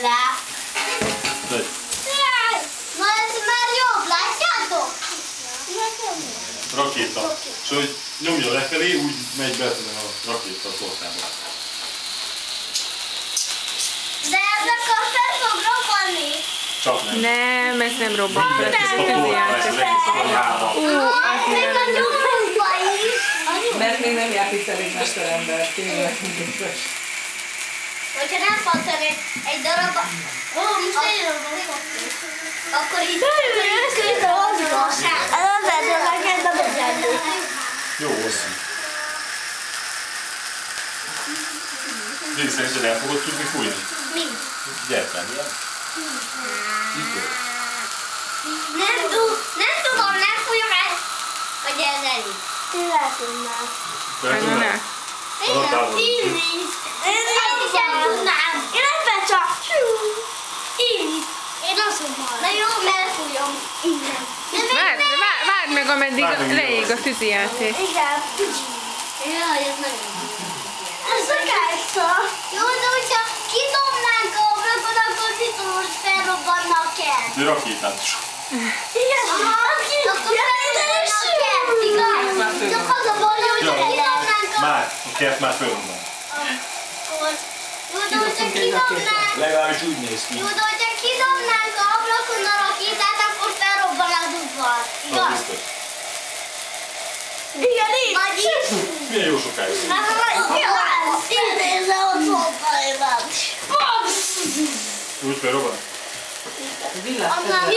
Le. Na ez már jobb, látjátok? Rakéta. És hogy nyomja lefelé, úgy megy be a rakéta a tortába. De ez akkor fel fog robbanni. Csak nem. Nem, ez nem robban. Mindent Ez a torta, ez az egész konyhába. Még a nyomba is. Mert még nem járt itt elég mesterember, tényleg. Hogyha nem pattad egy darab, akkor így Jó, hosszú. Végig szerinted el fogod tudni fújni? mi? Gyertek. Nem tudom, nem fújom ezt, hogy ez elég. Hát ne. Igen, íz. Én sem tudnám. Én ebben csak. Íz. Én azt mondom. Na jó, mert fújom. Igen. Várd meg, ameddig leég a tűzijáték. Igen. Jaj, ez nagyon. Ez a kártya. Jó, de hogyha kidobnánk a ablakon, akkor biztos felrobbannak el. De rakétát is. Igen. Akkor felrobbannak el. Igaz? Csak az a baj, hogy kidobnánk a... Már, a kert már fölrobban. Jó, de hogyha kidobnánk... Legalábbis úgy néz ki. Jó, de hogyha kidobnánk a ablakon a rakétát, akkor felrobban az udvar. Az Igaz? biztos. Igen, így. Vagyis? Milyen jó sokáig. Nézze, ott volt bajban. Úgy felrobban? Villás. Annál